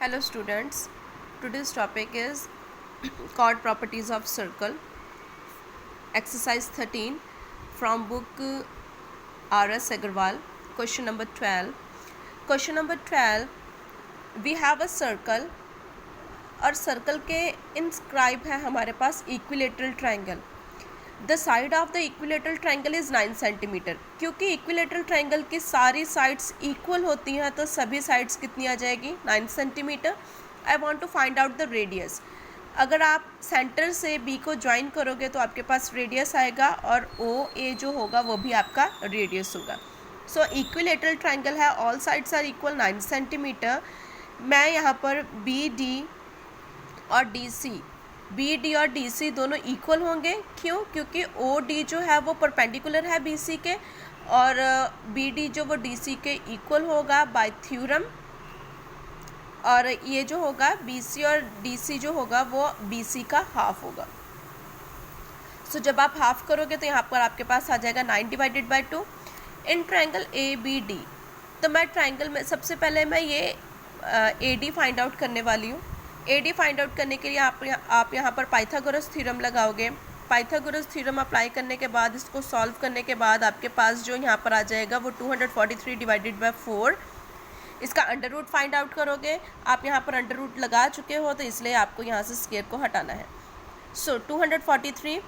Hello students, today's topic is chord properties of circle, exercise 13 from book R.S. Agarwal, question number 12. Question number 12, we have a circle और circle के inscribe है हमारे पास equilateral triangle. The side of the equilateral triangle is 9 centimetre. क्योंकि equilateral triangle की सारी sides equal होती हैं तो सभी साइड्स कितनी आ जाएगी 9 centimetre. I want to find out the radius. अगर आप सेंटर से बी को ज्वाइन करोगे तो आपके पास रेडियस आएगा और ओ ए जो होगा वो भी आपका रेडियस होगा. सो इक्विलेटरल ट्रायंगल है, all sides are equal 9 centimetre. मैं यहाँ पर बी डी और डी सी, बी डी और डी सी दोनों इक्वल होंगे. क्यों? क्योंकि ओ डी जो है वो परपेंडिकुलर है बी सी के और बी डी जो वो डी सी के इक्वल होगा बाय थ्योरम. और ये जो होगा बी सी और डी सी जो होगा वो बी सी का हाफ होगा. सो जब आप हाफ करोगे तो यहाँ पर आपके पास आ जाएगा 9 divided by 2. In triangle A B D, तो मैं ट्रायंगल में सबसे पहले मैं ये ए डी फाइंड आउट करने वाली हूँ. ए डी फाइंड आउट करने के लिए आप यहाँ पर पाइथागोरस थ्योरम लगाओगे. पाइथागोरस थ्योरम अप्लाई करने के बाद इसको सॉल्व करने के बाद आपके पास जो यहाँ पर आ जाएगा वो 243 डिवाइडेड बाय 4. इसका अंडर रूट फाइंड आउट करोगे. आप यहाँ पर अंडर रूट लगा चुके हो तो इसलिए आपको यहाँ से स्क्वायर को हटाना है. सो 243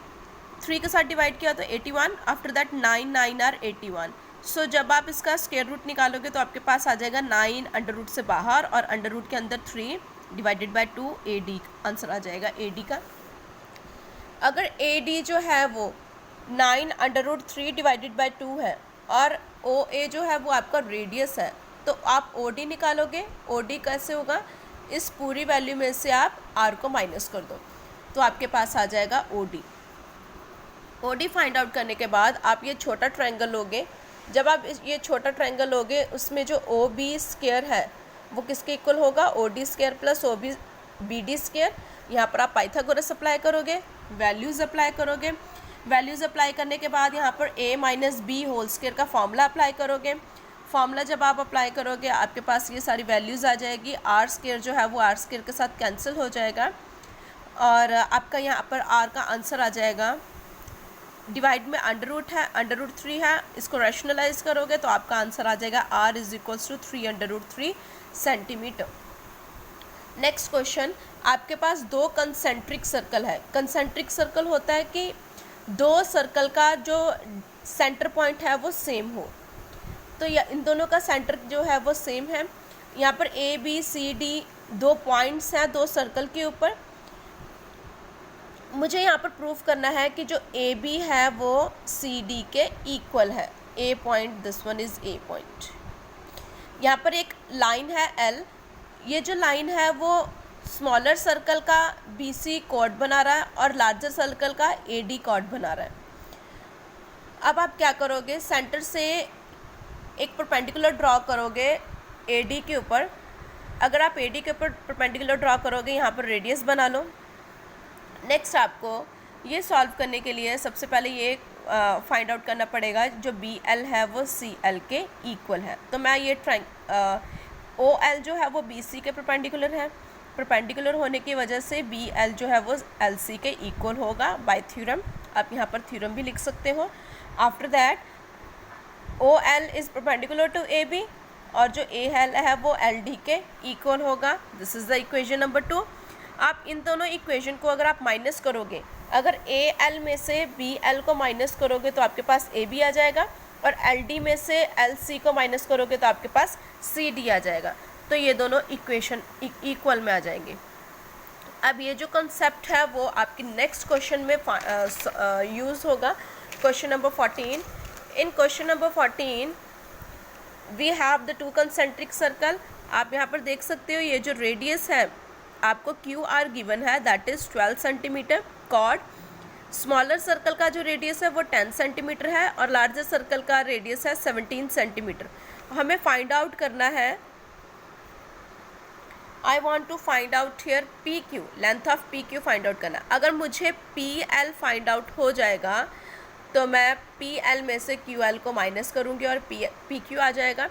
3 के साथ डिवाइड किया तो 81. After that 9 9 are 81. सो जब आप इसका स्क्वायर रूट निकालोगे तो आपके पास आ जाएगा 9 अंडर रूट से बाहर और अंडर रूट के अंदर 3 divided by 2. A D answer आ जाएगा ए डी का. अगर ए डी जो है वो 9 अंडर रूट 3 डिवाइडेड बाय 2 है और ओ ए जो है वो आपका रेडियस है तो आप ओ डी निकालोगे. ओ डी कैसे होगा? इस पूरी वैल्यू में से आप आर को माइनस कर दो तो आपके पास आ जाएगा O D. O D find out करने के बाद आप ये छोटा ट्रायंगल लोगे. जब आप ये छोटा ट्रायंगल लोगे उसमें जो ओ बी स्क्वायर है वो किसके इक्वल होगा? O D square plus O B B D square. यहाँ पर आप पाइथागोरस अप्लाई करोगे, वैल्यूज़ अप्लाई करोगे. वैल्यूज़ अप्लाई करने के बाद यहाँ पर a minus b whole square का फॉर्मूला अप्लाई करोगे. फॉर्मूला जब आप अप्लाई करोगे आपके पास ये सारी वैल्यूज़ आ जाएगी. आर स्क्वायर जो है वो आर स्क्वायर के साथ कैंसिल हो जाएगा और आपका यहाँ पर आर का आंसर आ जाएगा. डिवाइड में अंडर रूट है, अंडर रूट 3 है. इसको रैशनलाइज करोगे तो आपका आंसर आ जाएगा R is equals to 3 under root 3 centimetre. Next question, आपके पास दो कंसेंट्रिक सर्कल है. कंसेंट्रिक सर्कल होता है कि दो सर्कल का जो सेंटर पॉइंट है वो सेम हो. तो इन दोनों का सेंटर जो है वो सेम है. यहाँ पर ए बी सी डी दो पॉइंट्स हैं दो सर्कल के ऊपर. मुझे यहाँ पर प्रूफ करना है कि जो ए बी है वो सी डी के इक्वल है. A point, this one is A point. यहाँ पर एक लाइन है एल. ये जो लाइन है वो स्मॉलर सर्कल का बी सी कॉर्ड बना रहा है और लार्जर सर्कल का ए डी कॉर्ड बना रहा है. अब आप क्या करोगे? सेंटर से एक परपेंडिकुलर ड्रॉ करोगे ए डी के ऊपर. अगर आप ए डी के ऊपर परपेंडिकुलर ड्रॉ करोगे यहाँ पर रेडियस बना लो. नेक्स्ट आपको ये सॉल्व करने के लिए सबसे पहले ये फाइंड आउट करना पड़ेगा जो बी एल है वो सी एल के इक्वल है. तो मैं ये ओ एल जो है वो बी सी के परपेंडिकुलर है. परपेंडिकुलर होने की वजह से बी एल जो है वो एल सी के इक्वल होगा बाय थ्योरम. आप यहाँ पर थ्योरम भी लिख सकते हो. After that O L is perpendicular to A B और जो ए एल है वो एल डी के इक्वल होगा. This is the equation number 2. आप इन दोनों इक्वेशन को अगर आप माइनस करोगे, अगर ए एल में से बी एल को माइनस करोगे तो आपके पास ए बी आ जाएगा और एल डी में से एल सी को माइनस करोगे तो आपके पास सी डी आ जाएगा. तो ये दोनों इक्वेशन इक्वल में आ जाएंगे. अब ये जो कंसेप्ट है वो आपकी नेक्स्ट क्वेश्चन में यूज़ होगा. Question number 14. In question number 14 we have the two concentric circle. आप यहाँ पर देख सकते हो ये जो रेडियस है आपको क्यू आर गिवन है that is 12 centimetre. Chord smaller circle का जो रेडियस है वो 10 सेंटीमीटर है और लार्जर सर्कल का रेडियस है 17 सेंटीमीटर. हमें फाइंड आउट करना है. I want to find out here P Q, length of P Q find out करना. अगर मुझे पी एल फाइंड आउट हो जाएगा तो मैं पी एल में से क्यू एल को माइनस करूँगी और पी क्यू आ जाएगा.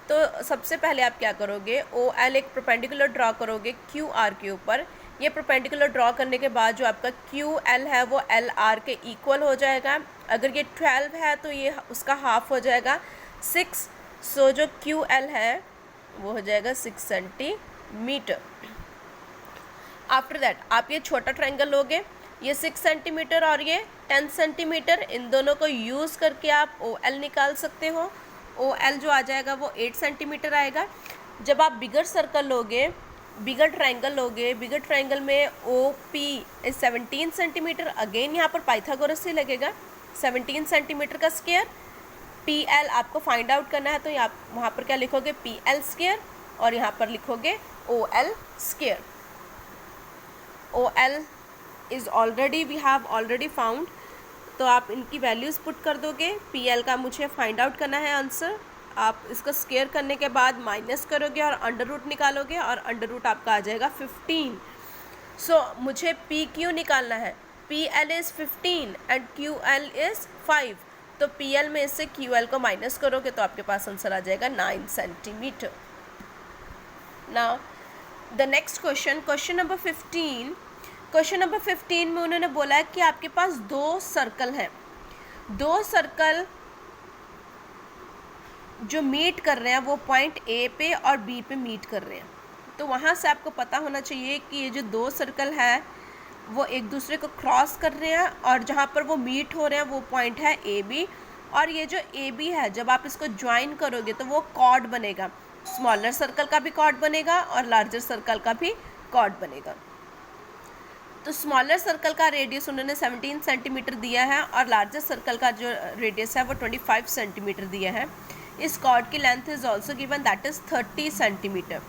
तो सबसे पहले आप क्या करोगे, ओ एल एक परपेंडिकुलर ड्रॉ करोगे क्यू आर के ऊपर। ये परपेंडिकुलर ड्रॉ करने के बाद जो आपका क्यू एल है वो एल आर के इक्वल हो जाएगा। अगर ये 12 है तो ये उसका हाफ हो जाएगा 6। सो जो क्यू एल है वो हो जाएगा 6 सेंटीमीटर। आफ्टर दैट आप ये छोटा ट्रायंगल लोगे, ये 6 सेंटीमीटर और ये 10 सेंटीमीटर, इन दोनों को यूज़ करके आप ओ एल निकाल सकते हो। ओ एल जो आ जाएगा वो 8 सेंटीमीटर आएगा। जब आप बिगर सर्कल लोगे, बिगर ट्रायंगल लोगे, बिगर ट्रायंगल में ओ पी 17 सेंटीमीटर, अगेन यहाँ पर पाइथागोरस ही लगेगा, 17 सेंटीमीटर का स्क्वायर। पी एल आपको फाइंड आउट करना है, तो आप वहाँ पर क्या लिखोगे, पी एल स्क्वायर, और यहाँ पर लिखोगे O L square. O L is already we have already found, तो आप इनकी वैल्यूज़ पुट कर दोगे। पी एल का मुझे फाइंड आउट करना है आंसर। आप इसको स्क्वायर करने के बाद माइनस करोगे और अंडर रूट निकालोगे, और अंडर रूट आपका आ जाएगा 15। सो मुझे पी क्यू निकालना है। P L is 15 and Q L is 5, तो पी एल में से क्यू एल को माइनस करोगे तो आपके पास आंसर आ जाएगा 9 centimetre. Now the next question, question number 15। Question number 15 में उन्होंने बोला है कि आपके पास 2 सर्कल हैं, 2 सर्कल जो मीट कर रहे हैं वो पॉइंट ए पे और बी पे मीट कर रहे हैं। तो वहाँ से आपको पता होना चाहिए कि ये जो 2 सर्कल है वो एक दूसरे को क्रॉस कर रहे हैं, और जहाँ पर वो मीट हो रहे हैं वो पॉइंट है ए बी। और ये जो ए बी है, जब आप इसको ज्वाइन करोगे तो वो कॉर्ड बनेगा, स्मॉलर सर्कल का भी कॉर्ड बनेगा और लार्जर सर्कल का भी कॉर्ड बनेगा। तो स्मॉलर सर्कल का रेडियस उन्होंने 17 सेंटीमीटर दिया है, और लार्जर सर्कल का जो रेडियस है वो 25 सेंटीमीटर दिया है। इस कॉर्ड की length is also given, that is 30 centimetre.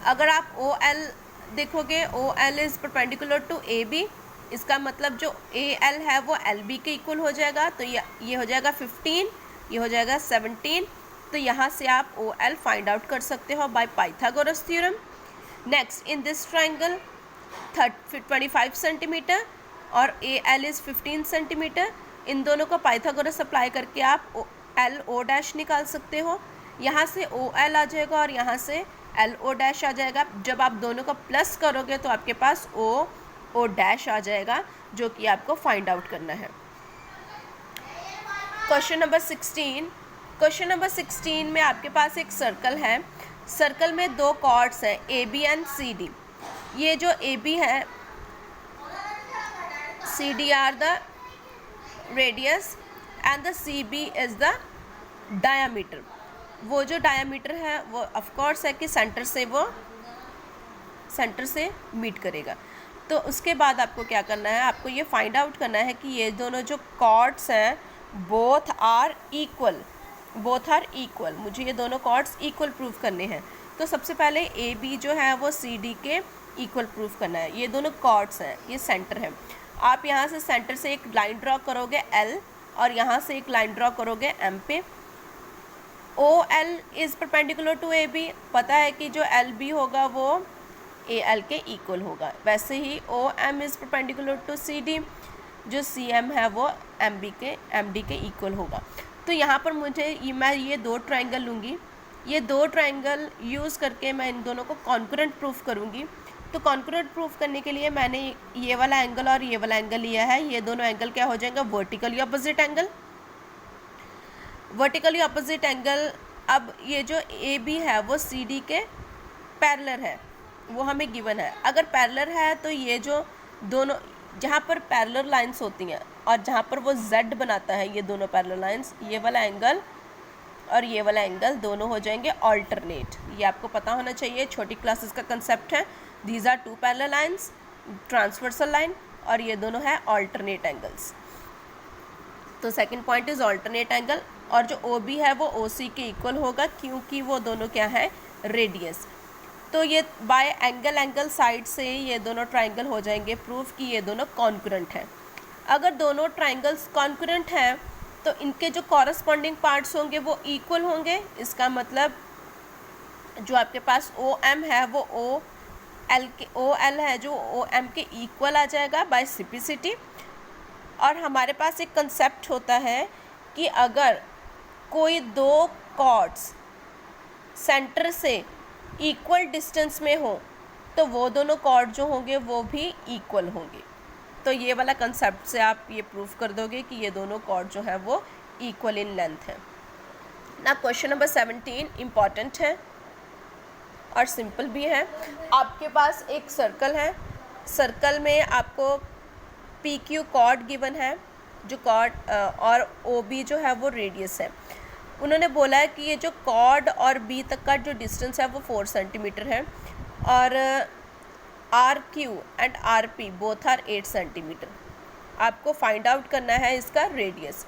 अगर आप ओ एल देखोगे, O L is perpendicular to A B, इसका मतलब जो ए एल है वो एल बी के इक्वल हो जाएगा। तो ये हो जाएगा 15, ये हो जाएगा 17। तो यहाँ से आप ओ एल फाइंड आउट कर सकते हो by Pythagoras theorem. Next, in this triangle 25 centimetre और ए एल इज़ 15 सेंटीमीटर, इन दोनों को पाइथागोरस अप्लाई करके आप एल ओ डैश निकाल सकते हो। यहाँ से ओ एल आ जाएगा और यहाँ से एल ओ डैश आ जाएगा। जब आप दोनों को प्लस करोगे तो आपके पास ओ डैश आ जाएगा, जो कि आपको फाइंड आउट करना है। Question number 16। क्वेश्चन नंबर 16 में आपके पास एक सर्कल है, सर्कल में 2 कॉर्ड्स हैं, A B and C D. ये जो ए बी है, C D are the radius and the C B is the diameter. वो जो डायामीटर है वो ऑफकोर्स है कि सेंटर से मीट करेगा। तो उसके बाद आपको क्या करना है, आपको ये फाइंड आउट करना है कि ये दोनों जो कॉर्ड्स हैं बोथ आर इक्वल। मुझे ये दोनों कॉर्ड्स इक्वल प्रूव करने हैं। तो सबसे पहले ए बी जो है वो सी डी के इक्वल प्रूव करना है। ये दोनों कॉर्ड्स हैं, ये सेंटर है। आप यहाँ से सेंटर से एक लाइन ड्रॉ करोगे एल, और यहाँ से एक लाइन ड्रॉ करोगे एम पे। O L is perpendicular to A B, पता है कि जो एल बी होगा वो ए एल के इक्वल होगा। वैसे ही O M is perpendicular to C D, जो सी एम है वो एम डी के इक्वल होगा। तो यहाँ पर मैं ये 2 ट्रायंगल लूँगी, ये 2 ट्रायंगल यूज़ करके मैं इन दोनों को कॉन्करेंट प्रूफ करूँगी। तो कॉन्करेंट प्रूफ करने के लिए मैंने ये वाला एंगल और ये वाला एंगल लिया है। ये दोनों एंगल क्या हो जाएंगे, vertically opposite angle. Vertically opposite angle, अब ये जो ए बी है वो सी डी के पैरेलल है, वो हमें गिवन है। अगर पैरेलल है तो ये जो दोनों, जहाँ पर पैरेलल लाइंस होती हैं और जहाँ पर वो जेड बनाता है, ये दोनों पैरेलल लाइंस, ये वाला एंगल और ये वाला एंगल दोनों हो जाएंगे ऑल्टरनेट। ये आपको पता होना चाहिए, छोटी क्लासेस का कंसेप्ट है। These are 2 parallel lines, transversal line, और ये दोनों है ऑल्टरनेट एंगल्स। तो second point is alternate angle, और जो ओ बी है वो ओ सी के इक्वल होगा, क्योंकि वो दोनों क्या है, रेडियस। तो ये बाय एंगल साइड से ये दोनों ट्राइंगल हो जाएंगे प्रूफ कि ये दोनों कॉन्करेंट हैं। अगर दोनों ट्राइंगल्स कॉन्करेंट हैं तो इनके जो कॉरस्पॉन्डिंग पार्ट्स होंगे वो इक्वल होंगे। इसका मतलब जो आपके पास ओ एम है वो ओ एल है जो ओ एम के इक्वल आ जाएगा बाय सिम्प्लिसिटी। और हमारे पास एक कंसेप्ट होता है कि अगर कोई 2 कॉर्ड्स सेंटर से इक्वल डिस्टेंस में हो तो वो दोनों कॉर्ड जो होंगे वो भी इक्वल होंगे। तो ये वाला कंसेप्ट से आप ये प्रूफ कर दोगे कि ये दोनों कॉर्ड जो है वो इक्वल इन लेंथ है ना। क्वेश्चन नंबर 17 इम्पॉर्टेंट है और सिंपल भी है। आपके पास एक सर्कल है, सर्कल में आपको पी क्यू कॉर्ड गिवन है, जो कॉर्ड और ओ बी जो है वो रेडियस है। उन्होंने बोला है कि ये जो कॉर्ड और बी तक का जो डिस्टेंस है वो 4 सेंटीमीटर है और R Q and R P both are 8 centimetre. आपको फाइंड आउट करना है इसका radius.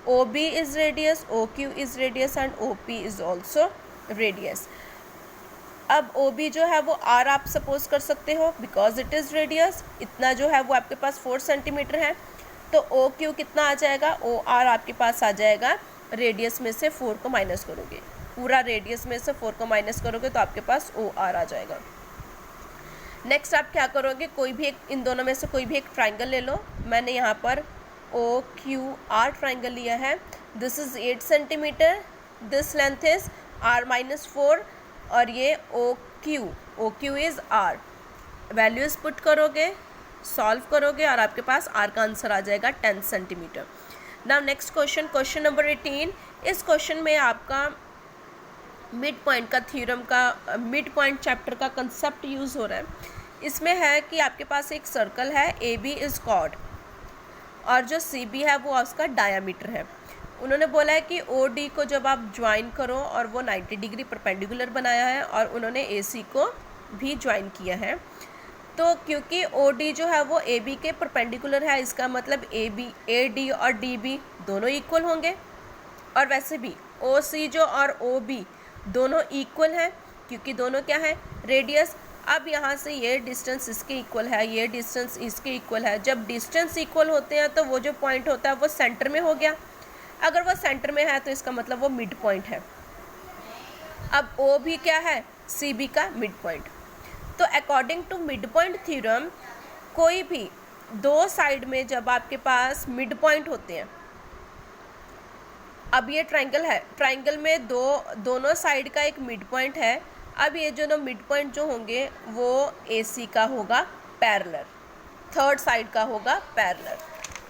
O B is radius, O Q is radius and O P is also radius. अब ओ बी जो है वो आर आप सपोज कर सकते हो बिकॉज इट इज़ रेडियस, इतना जो है वो आपके पास 4 सेंटीमीटर है। तो ओ क्यू कितना आ जाएगा, ओ आर आपके पास आ जाएगा, रेडियस में से 4 को माइनस करोगे, पूरा रेडियस में से 4 को माइनस करोगे तो आपके पास ओ आर आ जाएगा। नेक्स्ट आप क्या करोगे, कोई भी एक, इन दोनों में से कोई भी एक ट्राइंगल ले लो। मैंने यहाँ पर ओ क्यू आर ट्राइंगल लिया है। This is 8 centimetre, this length is R minus 4 और ये O Q is R. Values put करोगे, सॉल्व करोगे और आपके पास आर का आंसर आ जाएगा 10 centimetre. Now next question, question number 18। इस क्वेश्चन में आपका मिड पॉइंट का थ्योरम का, मिड पॉइंट चैप्टर का कंसेप्ट यूज़ हो रहा है। इसमें है कि आपके पास एक सर्कल है, ए बी इज़ कॉर्ड और जो सी बी है वो उसका डायामीटर है। उन्होंने बोला है कि ओ डी को जब आप ज्वाइन करो और वो 90 डिग्री परपेंडिकुलर बनाया है और उन्होंने ए सी को भी ज्वाइन किया है। तो क्योंकि ओ डी जो है वो ए बी के परपेंडिकुलर है, इसका मतलब ए डी और डी बी दोनों इक्वल होंगे। और वैसे भी ओ सी जो और ओ बी दोनों इक्वल हैं क्योंकि दोनों क्या है, रेडियस। अब यहाँ से ये डिस्टेंस इसके इक्वल है, ये डिस्टेंस इसके इक्वल है। जब डिस्टेंस इक्वल होते हैं तो वो जो पॉइंट होता है वो सेंटर में हो गया। अगर वो सेंटर में है तो इसका मतलब वो मिड पॉइंट है। अब ओ भी क्या है, सी बी का मिड पॉइंट। तो according to mid point theorem, कोई भी दो साइड में जब आपके पास मिड पॉइंट होते हैं, अब ये ट्राइंगल है, ट्राइंगल में दोनों साइड का एक मिड पॉइंट है। अब ये जो मिड पॉइंट जो होंगे वो ए सी का होगा पैरेलल, थर्ड साइड का होगा पैरेलल।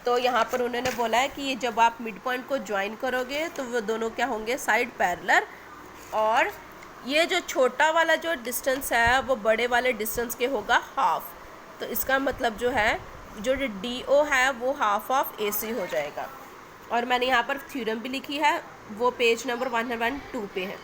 तो यहाँ पर उन्होंने बोला है कि ये जब आप मिड पॉइंट को ज्वाइन करोगे तो वो दोनों क्या होंगे, साइड पैरेलल। और ये जो छोटा वाला जो डिस्टेंस है वो बड़े वाले डिस्टेंस के होगा हाफ। तो इसका मतलब जो है, जो डी ओ है वो हाफ ऑफ ए सी हो जाएगा। और मैंने यहाँ पर थ्योरम भी लिखी है, वो पेज नंबर 102 पे है।